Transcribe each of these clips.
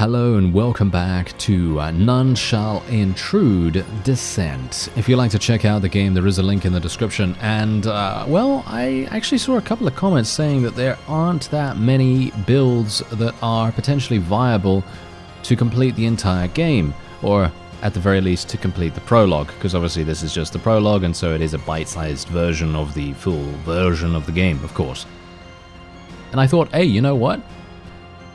Hello and welcome back to None Shall Intrude Descent. If you'd like to check out the game, there is a link in the description. And, well, I actually saw a couple of comments saying that there aren't that many builds that are potentially viable to complete the entire game, or at the very least to complete the prologue, because obviously this is just the prologue, and so it is a bite-sized version of the full version of the game, of course. And I thought, hey, you know what?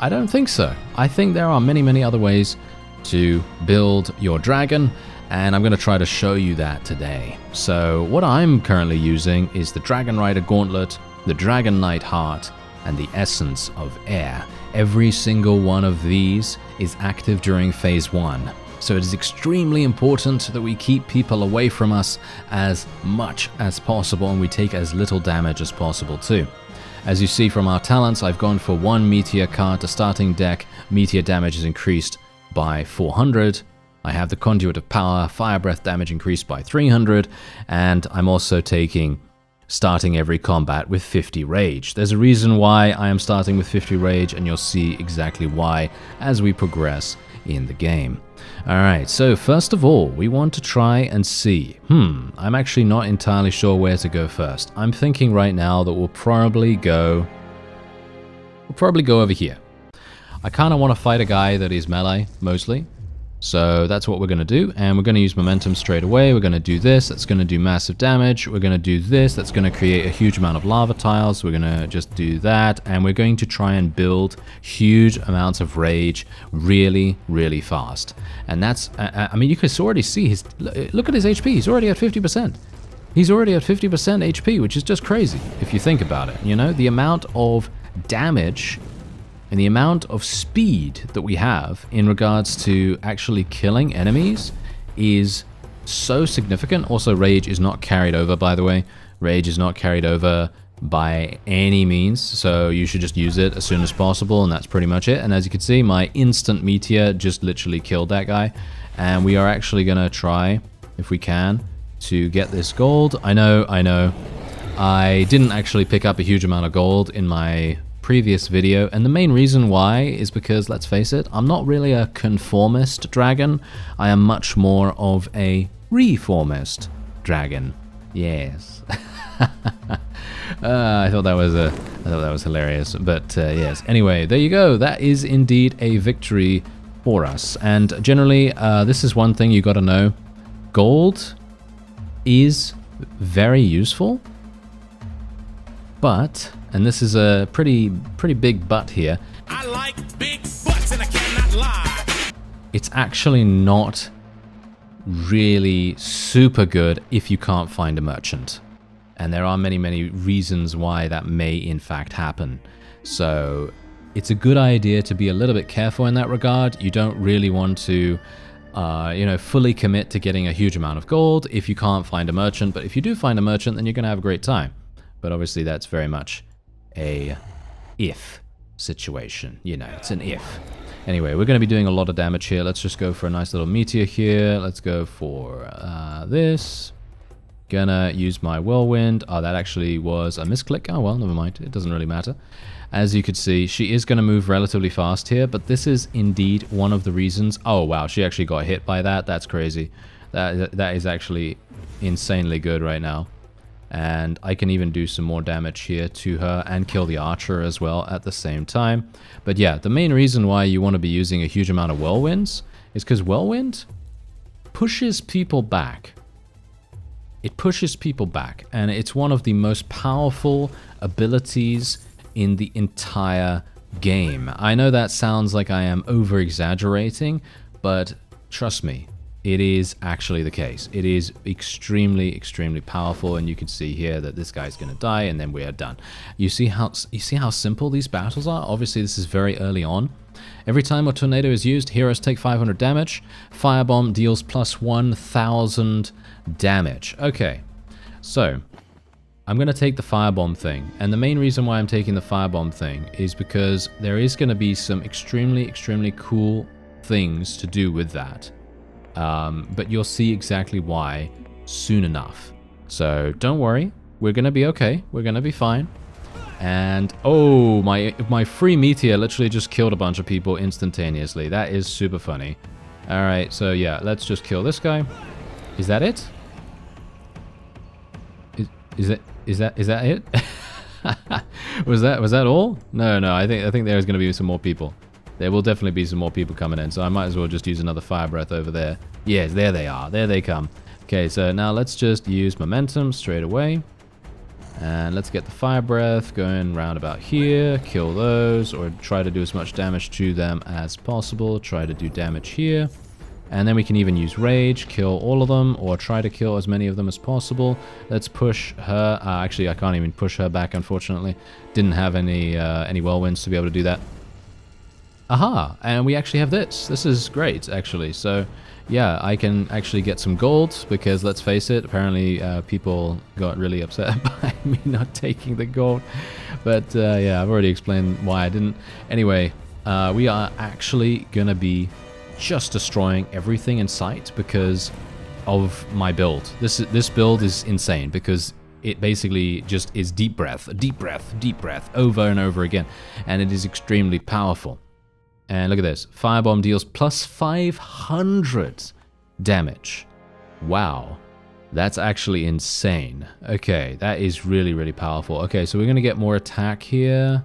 I don't think so. I think there are many other ways to build your dragon, and I'm going to try to show you that today. So what I'm currently using is the Dragon Rider Gauntlet, the Dragon Knight Heart, and the Essence of Air. Every single one of these is active during Phase 1. So it is extremely important that we keep people away from us as much as possible, and we take as little damage as possible too. As you see from our talents, I've gone for 1 meteor card to starting deck. Meteor damage is increased by 400. I have the Conduit of Power, Fire Breath damage increased by 300, and I'm also taking starting every combat with 50 rage. There's a reason why I am starting with 50 rage, and you'll see exactly why as we progress in the game. Alright, so first of all, we want to try and see. I'm actually not entirely sure where to go first. I'm thinking right now that we'll probably go over here. I kind of want to fight a guy that is melee, mostly. So that's what we're going to do, and we're going to use momentum straight away. We're going to do this, that's going to do massive damage. We're going to do this, that's going to create a huge amount of lava tiles. We're going to just do that, and we're going to try and build huge amounts of rage really fast. And that's, I mean, you can already see his, look at his HP, he's already at 50%. He's already at 50% HP, which is just crazy if you think about it. You know, the amount of damage and the amount of speed that we have in regards to actually killing enemies is so significant. Also, rage is not carried over, by the way. Rage is not carried over by any means, so you should just use it as soon as possible, and that's pretty much it. And as you can see, my instant meteor just literally killed that guy. And we are actually gonna try, if we can, to get this gold. I know. I didn't actually pick up a huge amount of gold in my previous video, and the main reason why is because, let's face it, I'm not really a conformist dragon. I am much more of a reformist dragon. Yes. I thought that was hilarious, but yes. Anyway, there you go. That is indeed a victory for us. And generally, this is one thing you got to know: gold is very useful, but, and this is a pretty big but here, I like big butts and I cannot lie. It's actually not really super good if you can't find a merchant. And there are many reasons why that may in fact happen. So it's a good idea to be a little bit careful in that regard. You don't really want to you know, fully commit to getting a huge amount of gold if you can't find a merchant. But if you do find a merchant, then you're going to have a great time. But obviously that's very much a if situation, you know, it's an if. Anyway, we're going to be doing a lot of damage here. Let's just go for a nice little meteor here. Let's go for this. Gonna use my whirlwind. Oh, that actually was a misclick. Oh, well, never mind. It doesn't really matter. As you could see, she is going to move relatively fast here, but this is indeed one of the reasons. Oh, wow, she actually got hit by that. That's crazy. That is actually insanely good right now. And I can even do some more damage here to her and kill the archer as well at the same time. But yeah, the main reason why you want to be using a huge amount of whirlwinds is because whirlwind pushes people back. It pushes people back, and it's one of the most powerful abilities in the entire game. I know that sounds like I am over-exaggerating, but trust me, it is actually the case. It is extremely powerful, and you can see here that this guy's going to die, and then we are done. You see how simple these battles are? Obviously, this is very early on. Every time a tornado is used, heroes take 500 damage. Firebomb deals plus 1,000 damage. Okay, so I'm going to take the firebomb thing, and the main reason why I'm taking the firebomb thing is because there is going to be some extremely cool things to do with that. But you'll see exactly why soon enough. So don't worry, we're going to be okay. We're going to be fine. And oh, my free meteor literally just killed a bunch of people instantaneously. That is super funny. All right, so yeah, let's just kill this guy. Is that it? Is that it? was that all? No. I think there's going to be some more people. There will definitely be some more people coming in, so I might as well just use another fire breath over there. Yes, there they are. There they come. Okay, so now let's just use momentum straight away. And let's get the fire breath going round about here. Kill those, or try to do as much damage to them as possible. Try to do damage here. And then we can even use rage, kill all of them, or try to kill as many of them as possible. Let's push her. Actually, I can't even push her back, unfortunately. Didn't have any whirlwinds to be able to do that. Aha! And we actually have this. This is great, actually. So, yeah, I can actually get some gold, because let's face it, apparently people got really upset by me not taking the gold. But, yeah, I've already explained why I didn't. Anyway, we are actually gonna be just destroying everything in sight because of my build. This build is insane because it basically just is deep breath, over and over again, and it is extremely powerful. And look at this, firebomb deals plus 500 damage. Wow, that's actually insane. Okay, that is really, really powerful. Okay, so we're gonna get more attack here.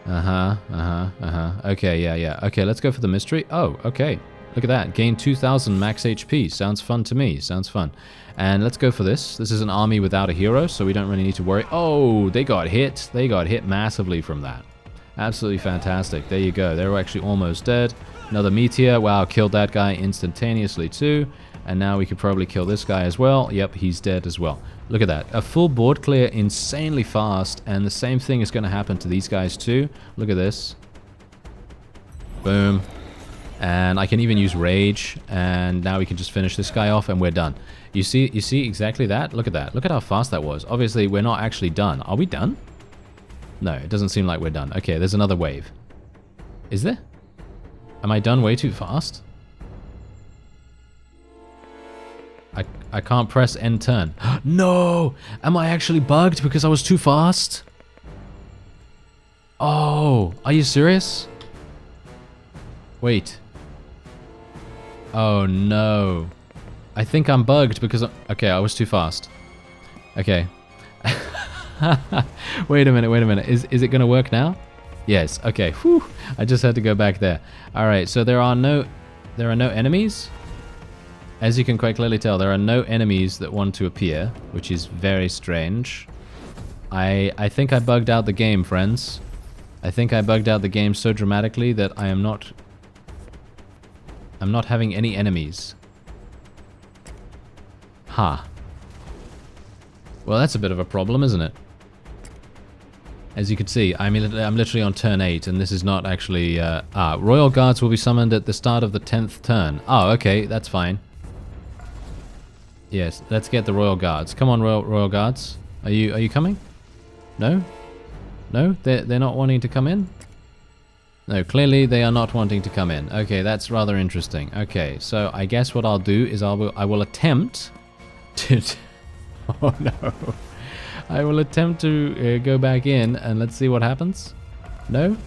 Okay, yeah. Okay, let's go for the mystery. Oh, okay. Look at that. Gain 2,000 max HP. Sounds fun to me. Sounds fun. And let's go for this. This is an army without a hero, so we don't really need to worry. Oh, they got hit. They got hit massively from that. Absolutely fantastic. There you go. They were actually almost dead. Another meteor. Wow, killed that guy instantaneously too. And now we could probably kill this guy as well. Yep, he's dead as well. Look at that. A full board clear insanely fast, and the same thing is going to happen to these guys too. Look at this. Boom. And I can even use rage, and now we can just finish this guy off and we're done. You see exactly that? Look at that. Look at how fast that was. Obviously, we're not actually done. Are we done? No, it doesn't seem like we're done. Okay, there's another wave. Is there? Am I done way too fast? I can't press end turn. No! Am I actually bugged because I was too fast? Oh, are you serious? Wait. Oh no. I think I'm bugged because okay, I was too fast. Okay. Wait a minute. Is it gonna work now? Yes, okay. Whew. I just had to go back there. Alright, so there are no enemies. As you can quite clearly tell, there are no enemies that want to appear, which is very strange. I think I bugged out the game, friends. I think I bugged out the game so dramatically that I'm not having any enemies. Ha. Well, that's a bit of a problem, isn't it? As you can see, I'm literally on turn 8, and this is not actually... Royal Guards will be summoned at the start of the 10th turn. Oh, okay, that's fine. Yes, let's get the Royal Guards. Come on, Royal Guards. Are you coming? No? No? They're not wanting to come in? No, clearly they are not wanting to come in. Okay, that's rather interesting. Okay, so I guess what I'll do is I will attempt to... Oh no. I will attempt to go back in and let's see what happens. No?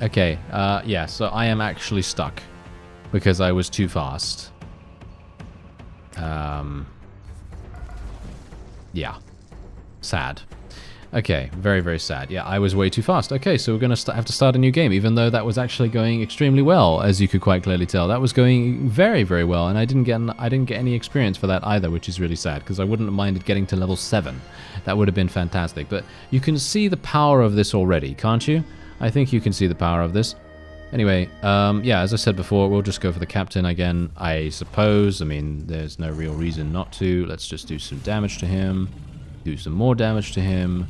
Okay, yeah, so I am actually stuck because I was too fast. Yeah. Sad. Okay, very, very sad. Yeah, I was way too fast. Okay, so we're going to have to start a new game, even though that was actually going extremely well, as you could quite clearly tell. That was going very, very well, and I didn't get any experience for that either, which is really sad, because I wouldn't have minded getting to level 7. That would have been fantastic. But you can see the power of this already, can't you? I think you can see the power of this. Anyway, yeah, as I said before, we'll just go for the captain again, I suppose. I mean, there's no real reason not to. Let's just do some damage to him. Do some more damage to him.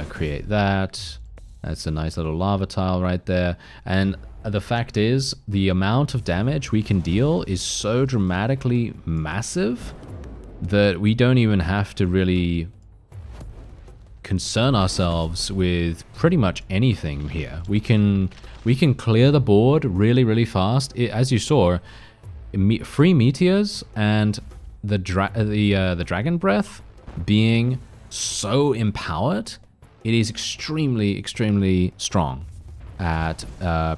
Create that. That's a nice little lava tile right there. And the fact is, the amount of damage we can deal is so dramatically massive that we don't even have to really concern ourselves with pretty much anything here. We can clear the board really, really fast. As you saw, free meteors and the dragon breath being so empowered it is extremely strong at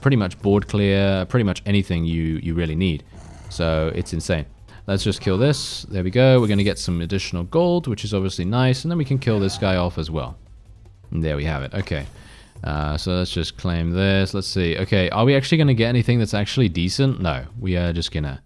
pretty much board clear, pretty much anything you really need. So it's insane. Let's just kill this. There we go. We're going to get some additional gold, which is obviously nice. And then we can kill this guy off as well. And there we have it. Okay. So let's just claim this. Let's see. Okay, are we actually going to get anything that's actually decent? No, we are just gonna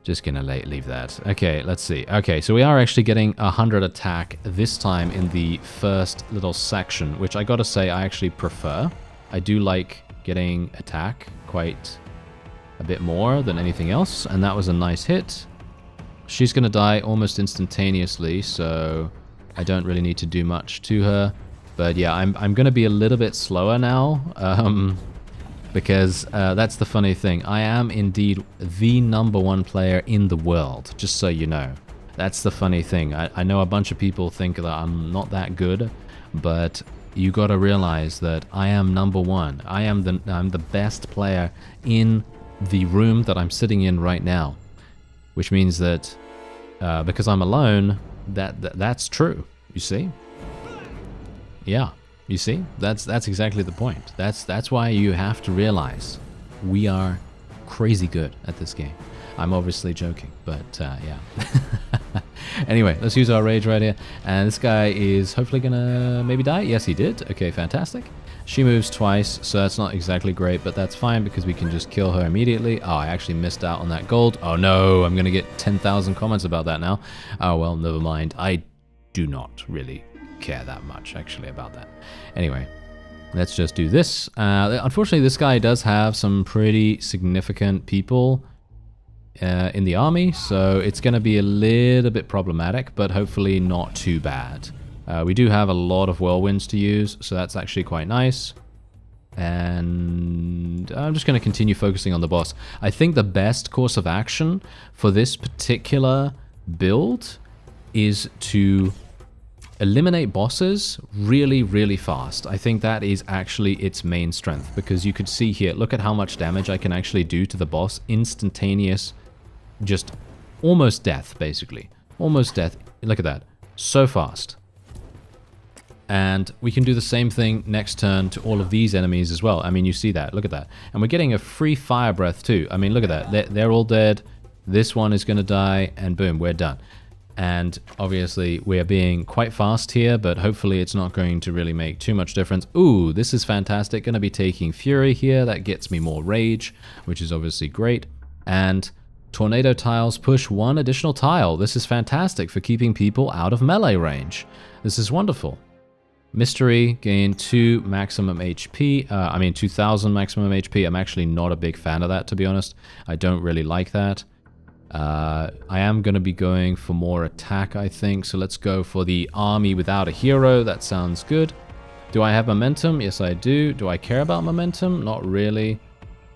leave that. Okay, let's see. Okay, so we are actually getting 100 attack this time in the first little section, which I gotta say I actually prefer. I do like getting attack quite a bit more than anything else, and that was a nice hit. She's gonna die almost instantaneously, so I don't really need to do much to her. But yeah, I'm gonna be a little bit slower now, because that's the funny thing. I am indeed the #1 player in the world, just so you know. That's the funny thing. I know a bunch of people think that I'm not that good, but you gotta realize that I am #1. I'm the best player in the room that I'm sitting in right now, which means that because I'm alone, that's true. You see? Yeah. You see, that's exactly the point. That's why you have to realize we are crazy good at this game. I'm obviously joking, but yeah. Anyway, let's use our rage right here. And this guy is hopefully gonna maybe die. Yes, he did. Okay, fantastic. She moves twice, so that's not exactly great, but that's fine because we can just kill her immediately. Oh, I actually missed out on that gold. Oh no, I'm gonna get 10,000 comments about that now. Oh well, never mind. I do not really care that much actually about that. Anyway, let's just do this. Unfortunately, this guy does have some pretty significant people in the army, so it's going to be a little bit problematic, but hopefully not too bad. We do have a lot of whirlwinds to use, so that's actually quite nice. And I'm just going to continue focusing on the boss. I think the best course of action for this particular build is to eliminate bosses really fast. I think that is actually its main strength, because you could see here, look at how much damage I can actually do to the boss. Instantaneous, just almost death, basically. Almost death. Look at that. So fast. And we can do the same thing next turn to all of these enemies as well. I mean, you see that. Look at that. And we're getting a free fire breath too. I mean, look at that. They're all dead. This one is going to die, and boom, we're done. And obviously we are being quite fast here, but hopefully it's not going to really make too much difference. Ooh, this is fantastic. Going to be taking Fury here. That gets me more rage, which is obviously great. And tornado tiles push 1 additional tile. This is fantastic for keeping people out of melee range. This is wonderful. Mystery, gain 2 maximum HP. 2,000 maximum HP. I'm actually not a big fan of that, to be honest. I don't really like that. I am going to be going for more attack, I think. So let's go for the army without a hero. That sounds good. Do I have momentum? Yes, I do. Do I care about momentum? Not really.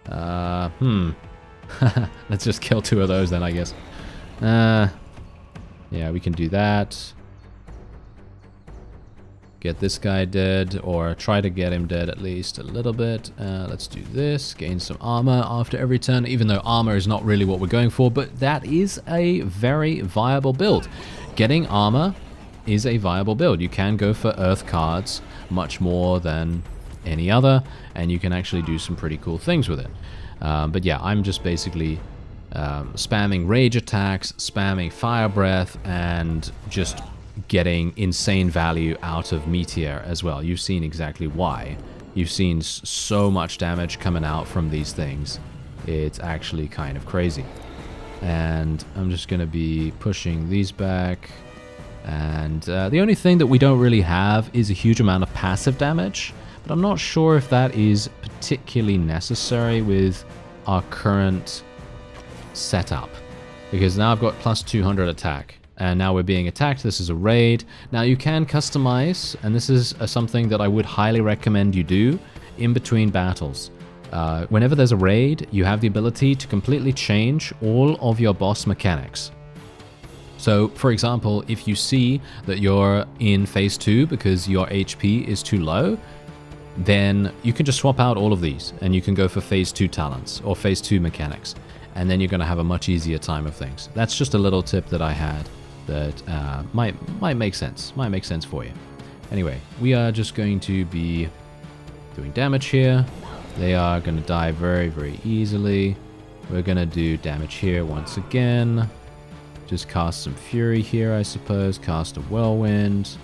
Let's just kill 2 of those then, I guess. Yeah, we can do that. Get this guy dead, or try to get him dead at least a little bit. Let's do this. Gain some armor after every turn, even though armor is not really what we're going for, but that is a very viable build. Getting armor is a viable build. You can go for earth cards much more than any other, and you can actually do some pretty cool things with it. But yeah, I'm just basically spamming rage attacks, spamming fire breath, and just getting insane value out of Meteor as well. You've seen exactly why. You've seen so much damage coming out from these things. It's actually kind of crazy. And I'm just going to be pushing these back. And the only thing that we don't really have is a huge amount of passive damage, but I'm not sure if that is particularly necessary with our current setup, because now I've got plus 200 attack. And now we're being attacked. This is a raid. Now you can customize, and this is something that I would highly recommend you do in between battles. Whenever there's a raid, you have the ability to completely change all of your boss mechanics. So, for example, if you see that you're in phase 2 because your HP is too low, then you can just swap out all of these, and you can go for phase 2 talents or phase 2 mechanics. And then you're going to have a much easier time of things. That's just a little tip that I had that might make sense. Might make sense for you. Anyway, we are just going to be doing damage here. They are going to die very, very easily. We're going to do damage here once again. Just cast some Fury here, I suppose. Cast a Whirlwind.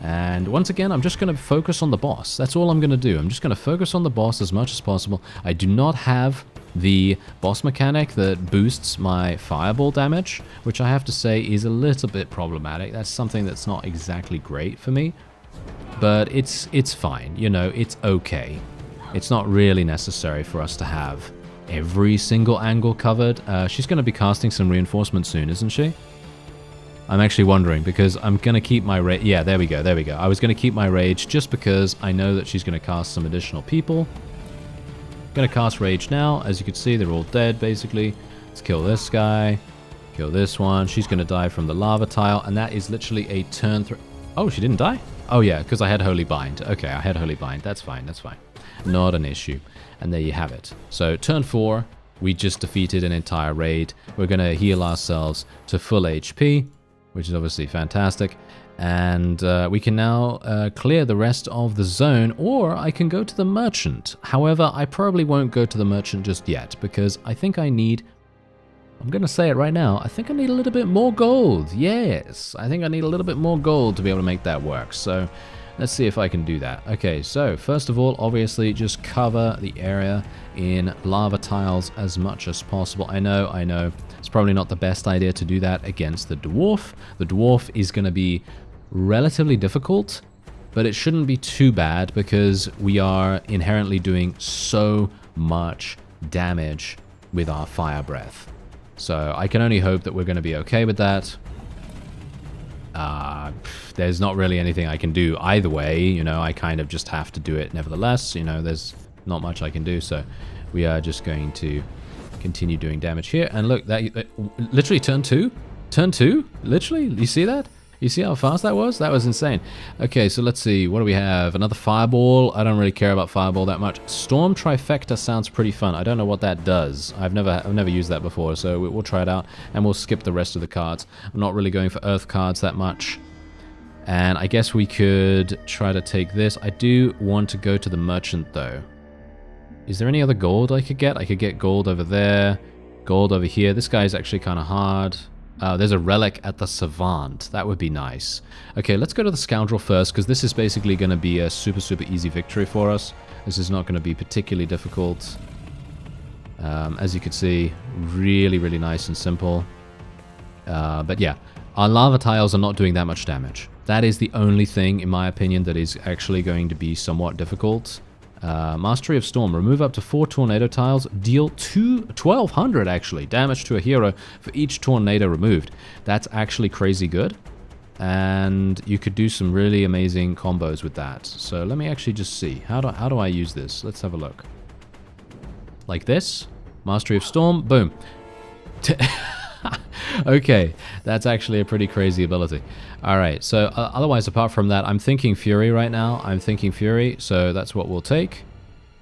And once again, I'm just going to focus on the boss. That's all I'm going to do. I'm just going to focus on the boss as much as possible. I do not have the boss mechanic that boosts my fireball damage, which I have to say is a little bit problematic. That's something that's not exactly great for me. But it's fine. You know, it's okay. It's not really necessary for us to have every single angle covered. She's going to be casting some reinforcement soon, isn't she? I'm actually wondering, because I'm going to keep my rage. Yeah, there we go, there we go. I was going to keep my rage just because I know that she's going to cast some additional people. Going to cast rage now. As you can see, they're all dead, basically. Let's kill this guy. Kill this one. She's going to die from the lava tile, and that is literally a turn through. Oh, she didn't die? Oh, yeah, because I had Holy Bind. Okay, I had Holy Bind. That's fine, that's fine. Not an issue. And there you have it. So, turn 4, we just defeated an entire raid. We're going to heal ourselves to full HP, which is obviously fantastic. And we can now clear the rest of the zone, or I can go to the merchant. However, I probably won't go to the merchant just yet, because I think I need... I'm going to say it right now. I think I need a little bit more gold. Yes, I think I need a little bit more gold to be able to make that work. So let's see if I can do that. Okay, so first of all, obviously, just cover the area in lava tiles as much as possible. I know. It's probably not the best idea to do that against the dwarf. The dwarf is going to be relatively difficult, but it shouldn't be too bad because we are inherently doing so much damage with our fire breath. So I can only hope that we're going to be okay with that. There's not really anything I can do either way. You know, I kind of just have to do it nevertheless. You know, there's not much I can do. So we are just going to continue doing damage here. And look, that literally turn 2. Turn 2? Literally? You see that? You see how fast that was? That was insane. Okay, so let's see. What do we have? Another fireball. I don't really care about fireball that much. Storm trifecta sounds pretty fun. I don't know what that does. I've never used that before, so we'll try it out, and we'll skip the rest of the cards. I'm not really going for earth cards that much. And I guess we could try to take this. I do want to go to the merchant, though. Is there any other gold I could get? I could get gold over there, gold over here. This guy is actually kind of hard. There's a relic at the Savant. That would be nice. Okay, let's go to the Scoundrel first, because this is basically going to be a super, super easy victory for us. This is not going to be particularly difficult. As you can see, really, really nice and simple. But yeah, our lava tiles are not doing that much damage. That is the only thing, in my opinion, that is actually going to be somewhat difficult. Mastery of Storm. Remove up to 4 tornado tiles. Deal 1,200 actually damage to a hero for each tornado removed. That's actually crazy good. And you could do some really amazing combos with that. So let me actually just see. How do I use this? Let's have a look. Like this. Mastery of Storm. Boom. Okay, that's actually a pretty crazy ability. Alright, so otherwise, apart from that, I'm thinking Fury right now. I'm thinking Fury, so that's what we'll take.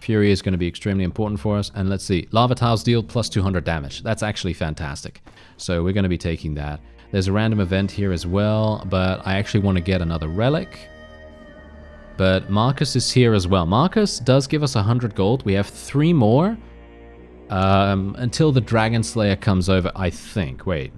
Fury is going to be extremely important for us. And let's see, Lava Tiles deal plus 200 damage. That's actually fantastic. So we're going to be taking that. There's a random event here as well, but I actually want to get another relic. But Marcus is here as well. Marcus does give us 100 gold. We have 3 more. Until the Dragon Slayer comes over, I think. Wait.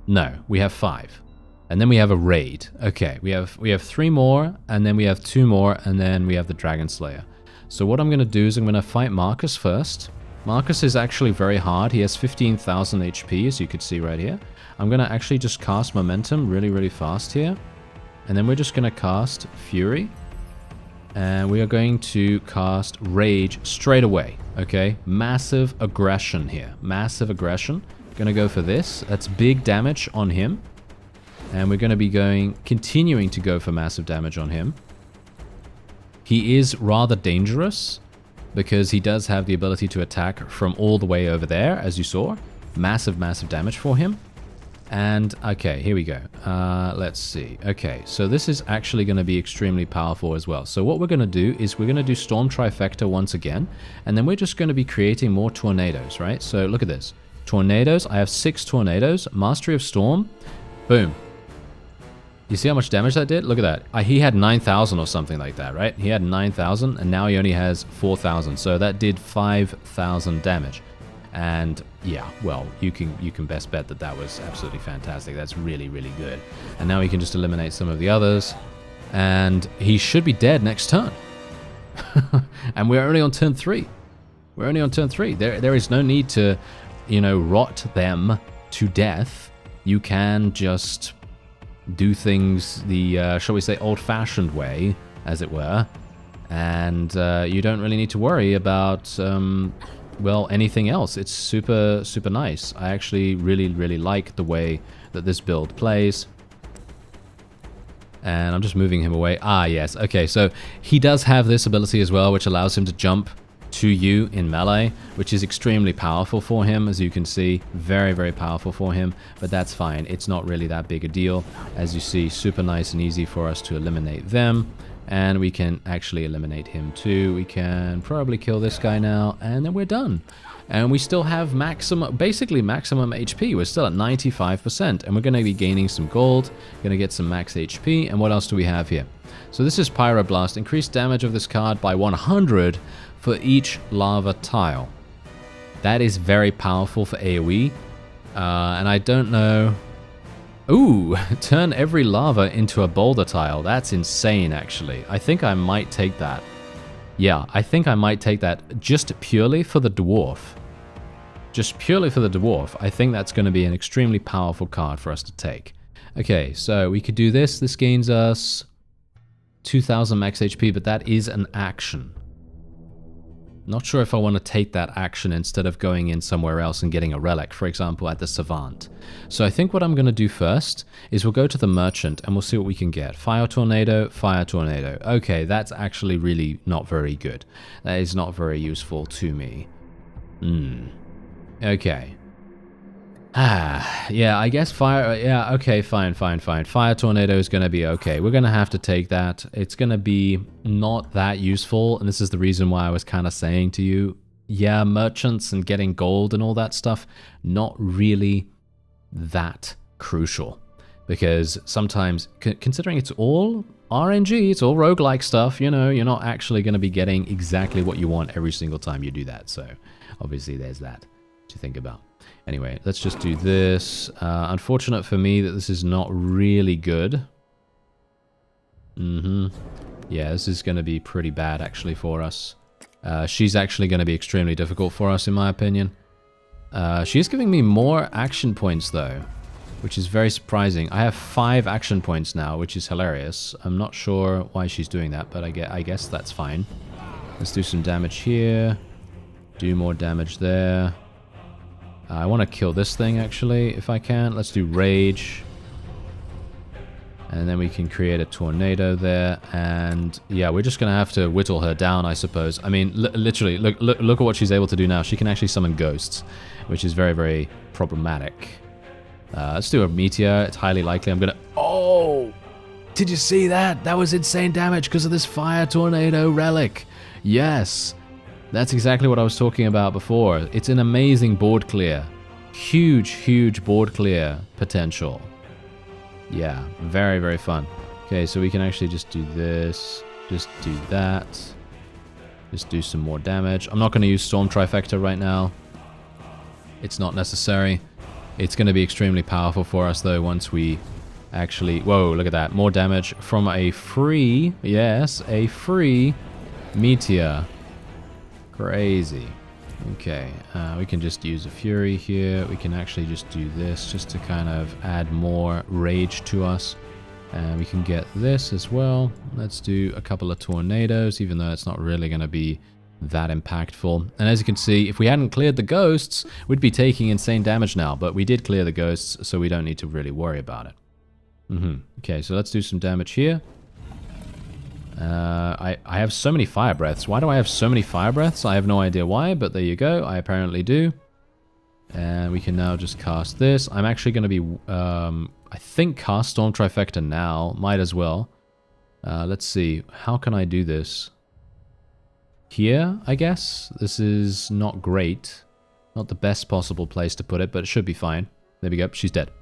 No, we have 5. And then we have a raid. Okay, we have 3 more, and then we have 2 more, and then we have the Dragon Slayer. So what I'm going to do is I'm going to fight Marcus first. Marcus is actually very hard. He has 15,000 HP, as you can see right here. I'm going to actually just cast Momentum really, really fast here. And then we're just going to cast Fury. And we are going to cast Rage straight away, okay? Massive aggression here. Massive aggression. Gonna go for this. That's big damage on him. And we're gonna be continuing to go for massive damage on him. He is rather dangerous because he does have the ability to attack from all the way over there, as you saw. Massive, massive damage for him. And, okay, here we go. Let's see. Okay, so this is actually going to be extremely powerful as well. So what we're going to do is we're going to do Storm Trifecta once again, and then we're just going to be creating more tornadoes, right? So look at this. Tornadoes. I have 6 tornadoes. Mastery of Storm. Boom. You see how much damage that did? Look at that. He had 9,000 or something like that, right? He had 9,000 and now he only has 4,000. So that did 5,000 damage. And yeah, well, you can best bet that that was absolutely fantastic. That's really, really good. And now we can just eliminate some of the others. And he should be dead next turn. And we're only on turn 3. We're only on turn 3. There is no need to, you know, rot them to death. You can just do things the, shall we say, old-fashioned way, as it were. And you don't really need to worry about, well, anything else. It's super, super nice. I actually really, really like the way that this build plays. And I'm just moving him away. Ah, yes. Okay, so he does have this ability as well, which allows him to jump to you in melee, which is extremely powerful for him, as you can see. Very, very powerful for him, but that's fine. It's not really that big a deal. As you see, super nice and easy for us to eliminate them. And we can actually eliminate him too. We can probably kill this guy now, and then we're done. And we still have maximum, basically maximum HP. We're still at 95%, and we're going to be gaining some gold, going to get some max HP, and what else do we have here? So this is Pyroblast. Increased damage of this card by 100 for each lava tile. That is very powerful for AoE, and I don't know... Ooh, turn every lava into a boulder tile. That's insane, actually. I think I might take that. Yeah, I think I might take that just purely for the dwarf. Just purely for the dwarf. I think that's going to be an extremely powerful card for us to take. Okay, so we could do this. This gains us 2,000 max HP, but that is an action. Not sure if I want to take that action instead of going in somewhere else and getting a relic, for example, at the Savant. So I think what I'm going to do first is we'll go to the Merchant and we'll see what we can get. Fire Tornado, Fire Tornado. Okay, that's actually really not very good. That is not very useful to me. Okay. Yeah, I guess fire... Yeah, okay, fine. Fire Tornado is going to be okay. We're going to have to take that. It's going to be not that useful, and this is the reason why I was kind of saying to you, yeah, merchants and getting gold and all that stuff, not really that crucial. Because sometimes, considering it's all RNG, it's all roguelike stuff, you know, you're not actually going to be getting exactly what you want every single time you do that. So, obviously, there's that to think about. Anyway, let's just do this. Unfortunate for me that this is not really good. Yeah, this is going to be pretty bad, actually, for us. She's actually going to be extremely difficult for us, in my opinion. She is giving me more action points, though, which is very surprising. I have 5 action points now, which is hilarious. I'm not sure why she's doing that, but I guess that's fine. Let's do some damage here. Do more damage there. I want to kill this thing, actually, if I can. Let's do Rage. And then we can create a tornado there. And yeah, we're just going to have to whittle her down, I suppose. I mean, literally, look at what she's able to do now. She can actually summon ghosts, which is very, very problematic. Let's do a Meteor. It's highly likely I'm going to... Oh! Did you see that? That was insane damage because of this Fire Tornado relic. Yes. That's exactly what I was talking about before. It's an amazing board clear. Huge, huge board clear potential. Yeah, very, very fun. Okay, so we can actually just do this. Just do that. Just do some more damage. I'm not going to use Storm Trifecta right now. It's not necessary. It's going to be extremely powerful for us, though, once we actually... Whoa, look at that. More damage from a free... Yes, a free Meteor. Crazy. Okay, we can just use a Fury here. We can actually just do this just to kind of add more rage to us. And we can get this as well. Let's do a couple of tornadoes, even though it's not really going to be that impactful. And as you can see, if we hadn't cleared the ghosts, we'd be taking insane damage now. But we did clear the ghosts, so we don't need to really worry about it. Okay, so let's do some damage here. I have so many fire breaths. Why do I have so many fire breaths? I have no idea why, but there you go. I apparently do. And we can now just cast this. I'm actually going to be, I think, cast Storm Trifecta now. Might as well. Let's see. How can I do this? Here, I guess. This is not great. Not the best possible place to put it, but it should be fine. There we go. She's dead.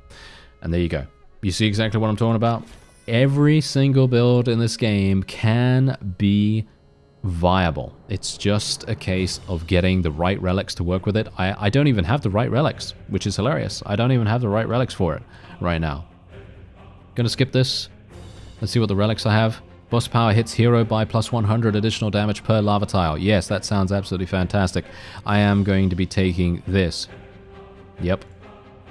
And there you go. You see exactly what I'm talking about? Every single build in this game can be viable. It's just a case of getting the right relics to work with it. I don't even have the right relics, which is hilarious. I don't even have the right relics for it right now. Gonna skip this. Let's see what the relics I have. Boss power hits hero by plus 100 additional damage per lava tile. Yes, that sounds absolutely fantastic. I am going to be taking this. Yep.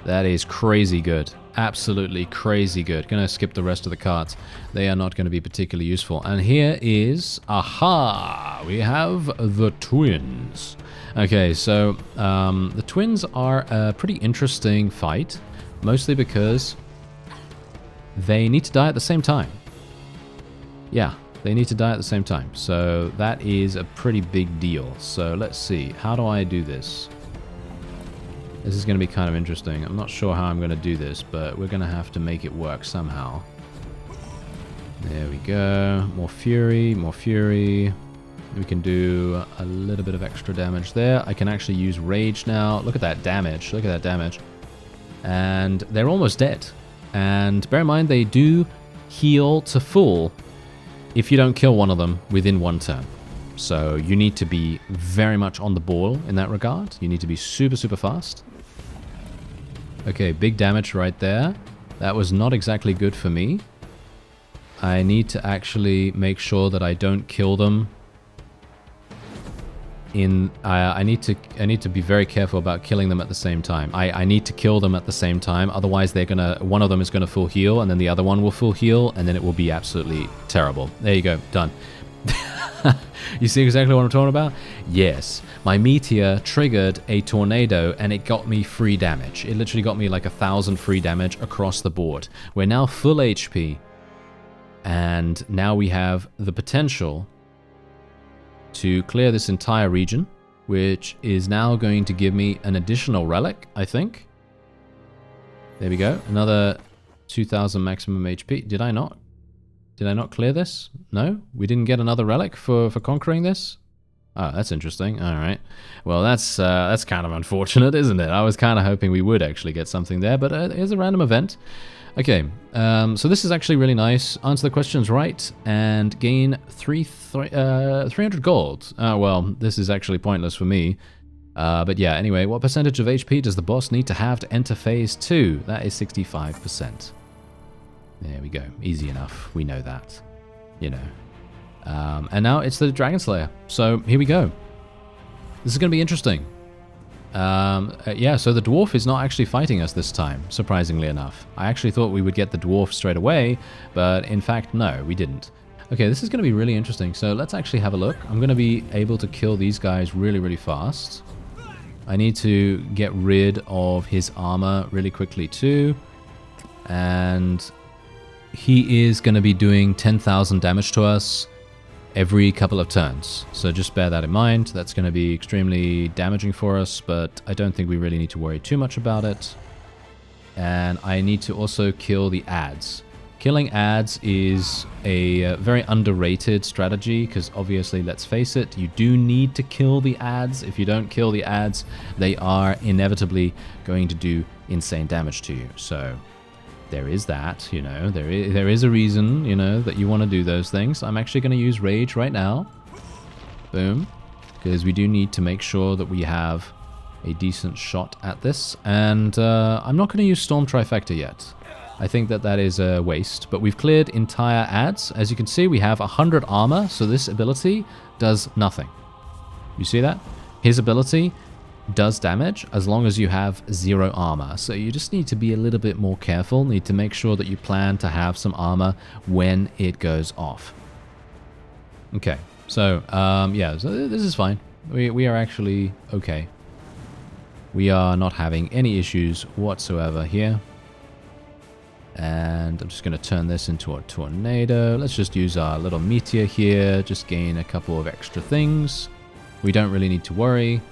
That is crazy good. Absolutely crazy good. Gonna skip the rest of the cards. They are not going to be particularly useful. And here is... Aha! We have the twins. Okay, so the twins are a pretty interesting fight. Mostly because they need to die at the same time. Yeah, they need to die at the same time. So that is a pretty big deal. So let's see. How do I do this? This is going to be kind of interesting. I'm not sure how I'm going to do this, but we're going to have to make it work somehow. There we go. More fury, more fury. We can do a little bit of extra damage there. I can actually use rage now. Look at that damage. Look at that damage. And they're almost dead. And bear in mind, they do heal to full if you don't kill one of them within one turn. So you need to be very much on the ball in that regard. You need to be super, super fast. Okay, big damage right there. That was not exactly good for me. I need to actually make sure that I don't kill them. I need to be very careful about killing them at the same time. I need to kill them at the same time. Otherwise, one of them is gonna full heal, and then the other one will full heal, and then it will be absolutely terrible. There you go, done. You see exactly what I'm talking about? Yes. My meteor triggered a tornado and it got me free damage. It literally got me like 1,000 free damage across the board. We're now full HP. And now we have the potential to clear this entire region, which is now going to give me an additional relic, I think. There we go. Another 2,000 maximum HP. Did I not clear this? No? We didn't get another relic for conquering this? Oh, that's interesting. All right. Well, that's kind of unfortunate, isn't it? I was kind of hoping we would actually get something there, but here's a random event. Okay, so this is actually really nice. Answer the questions right and gain 300 gold. Well, this is actually pointless for me. But yeah, anyway, what percentage of HP does the boss need to have to enter phase 2? That is 65%. There we go. Easy enough. We know that. You know. And now it's the Dragon Slayer. So here we go. This is going to be interesting. Yeah, so the dwarf is not actually fighting us this time, surprisingly enough. I actually thought we would get the dwarf straight away, but in fact, no, we didn't. Okay, this is going to be really interesting. So let's actually have a look. I'm going to be able to kill these guys really, really fast. I need to get rid of his armor really quickly too. And he is going to be doing 10,000 damage to us every couple of turns. So just bear that in mind. That's going to be extremely damaging for us, but I don't think we really need to worry too much about it. And I need to also kill the ads. Killing ads is a very underrated strategy because obviously, let's face it, you do need to kill the ads. If you don't kill the ads, they are inevitably going to do insane damage to you. So there is that, you know, there is a reason, you know, that you want to do those things. I'm actually going to use Rage right now. Boom. Because we do need to make sure that we have a decent shot at this. And I'm not going to use Storm Trifecta yet. I think that is a waste. But we've cleared entire ads. As you can see, we have 100 armor, so this ability does nothing. You see that? His ability does damage as long as you have 0 armor. So you just need to be a little bit more careful. Need to make sure that you plan to have some armor when it goes off. Okay, so yeah, so this is fine. We are actually okay. We are not having any issues whatsoever here. And I'm just going to turn this into a tornado. Let's just use our little meteor here. Just gain a couple of extra things. We don't really need to worry.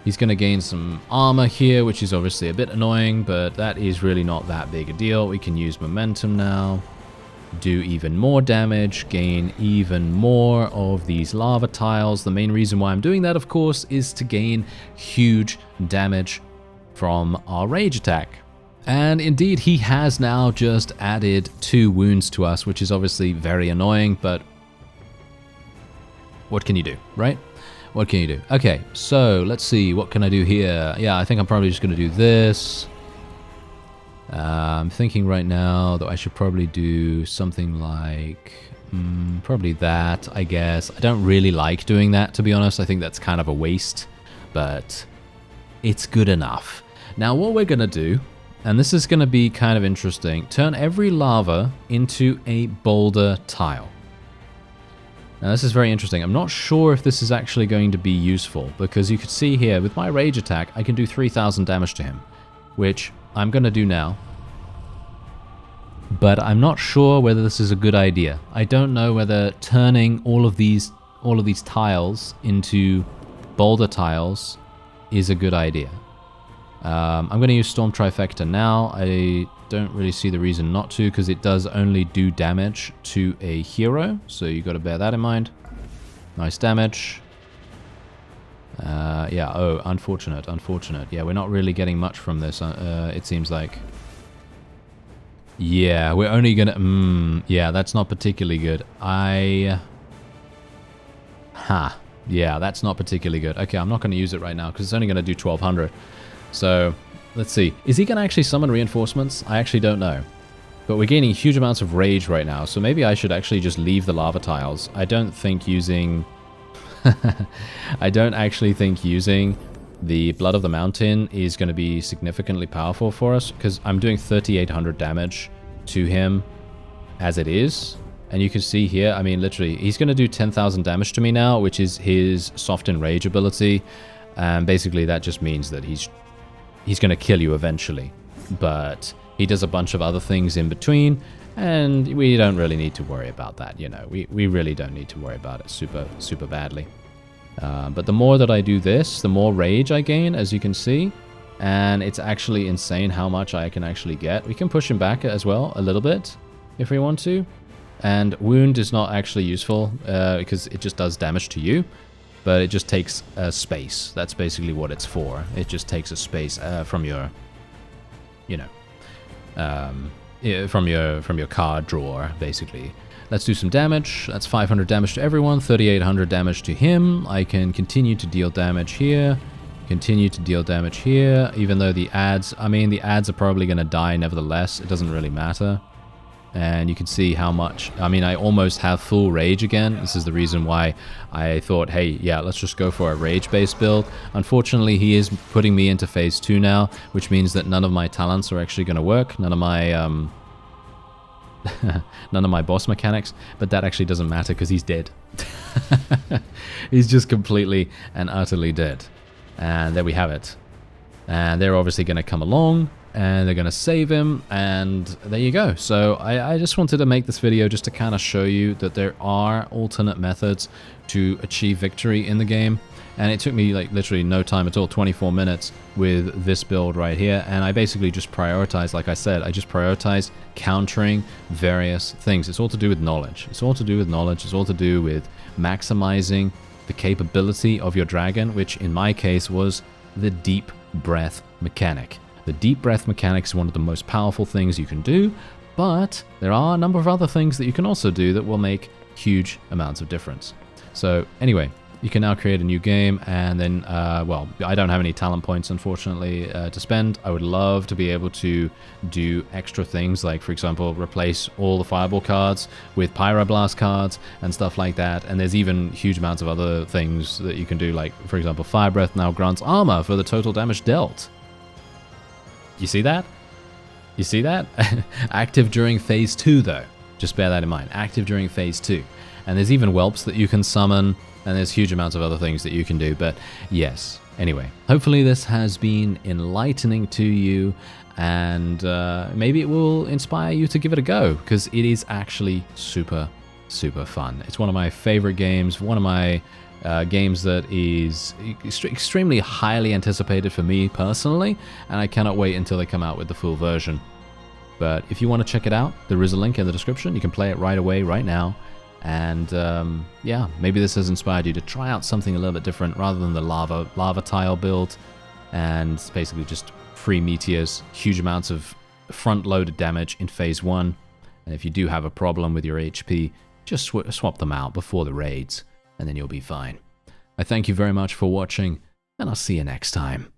He's going to gain some armor here, which is obviously a bit annoying, but that is really not that big a deal. We can use momentum now, do even more damage, gain even more of these lava tiles. The main reason why I'm doing that, of course, is to gain huge damage from our rage attack. And indeed, he has now just added 2 wounds to us, which is obviously very annoying, but what can you do, right? What can you do? Okay, so let's see, what can I do here? Yeah, I think I'm probably just going to do this. I'm thinking right now that I should probably do something like, probably that, I guess. I don't really like doing that, to be honest. I think that's kind of a waste, but it's good enough. Now, what we're going to do, and this is going to be kind of interesting, turn every lava into a boulder tile. Now, this is very interesting. I'm not sure if this is actually going to be useful, because you could see here, with my rage attack, I can do 3,000 damage to him, which I'm going to do now. But I'm not sure whether this is a good idea. I don't know whether turning all of these tiles into boulder tiles is a good idea. I'm going to use Storm Trifecta now. I don't really see the reason not to, because it does only do damage to a hero, so you got to bear that in mind. Nice damage. Yeah, oh, unfortunate. Yeah, we're not really getting much from this, it seems like. Yeah, we're only gonna... yeah, that's not particularly good. Yeah, that's not particularly good. Okay, I'm not going to use it right now, because it's only going to do 1,200. So, let's see. Is he going to actually summon reinforcements? I actually don't know. But we're gaining huge amounts of rage right now, so maybe I should actually just leave the lava tiles. I don't think using... I don't actually think using the Blood of the Mountain is going to be significantly powerful for us, because I'm doing 3,800 damage to him as it is. And you can see here, I mean, literally, he's going to do 10,000 damage to me now, which is his Soften Rage ability. And basically, that just means that he's going to kill you eventually. But he does a bunch of other things in between, and we don't really need to worry about that, you know. We really don't need to worry about it super badly. But the more that I do this, the more rage I gain, as you can see. And it's actually insane how much I can actually get. We can push him back as well, a little bit, if we want to. And wound is not actually useful, because it just does damage to you. But it just takes space. That's basically what it's for. It just takes a space from your, you know, from your card drawer, basically. Let's do some damage. That's 500 damage to everyone, 3,800 damage to him. I can continue to deal damage here, continue to deal damage here, even though the ads, I mean, the ads are probably going to die nevertheless. It doesn't really matter. And you can see how much, I mean, I almost have full rage again. This is the reason why I thought, hey, yeah, let's just go for a rage-based build. Unfortunately, he is putting me into phase 2 now, which means that none of my talents are actually going to work. None of my, none of my boss mechanics, but that actually doesn't matter because he's dead. He's just completely and utterly dead. And there we have it. And they're obviously going to come along, and they're going to save him, and there you go. So I just wanted to make this video just to kind of show you that there are alternate methods to achieve victory in the game. And it took me like literally no time at all, 24 minutes with this build right here. And I basically just prioritized, like I said, I just prioritized countering various things. It's all to do with knowledge. It's all to do with knowledge. It's all to do with maximizing the capability of your dragon, which in my case was the deep breath mechanic. The deep breath mechanic is one of the most powerful things you can do, but there are a number of other things that you can also do that will make huge amounts of difference. So anyway, you can now create a new game, and then, well, I don't have any talent points, unfortunately, to spend. I would love to be able to do extra things, like, for example, replace all the Fireball cards with Pyroblast cards and stuff like that. And there's even huge amounts of other things that you can do, like, for example, Fire Breath now grants armor for the total damage dealt. You see that? You see that? Active during phase 2, though. Just bear that in mind. Active during phase 2. And there's even whelps that you can summon, and there's huge amounts of other things that you can do. But yes, anyway, hopefully this has been enlightening to you, and maybe it will inspire you to give it a go, because it is actually super fun. It's one of my favorite games, one of my games that is extremely highly anticipated for me personally, and I cannot wait until they come out with the full version. But if you want to check it out, there is a link in the description. You can play it right away, right now. And yeah, maybe this has inspired you to try out something a little bit different rather than the lava tile build, and basically just free meteors, huge amounts of front-loaded damage in phase 1, and if you do have a problem with your HP, just swap them out before the raids, and then you'll be fine. I thank you very much for watching, and I'll see you next time.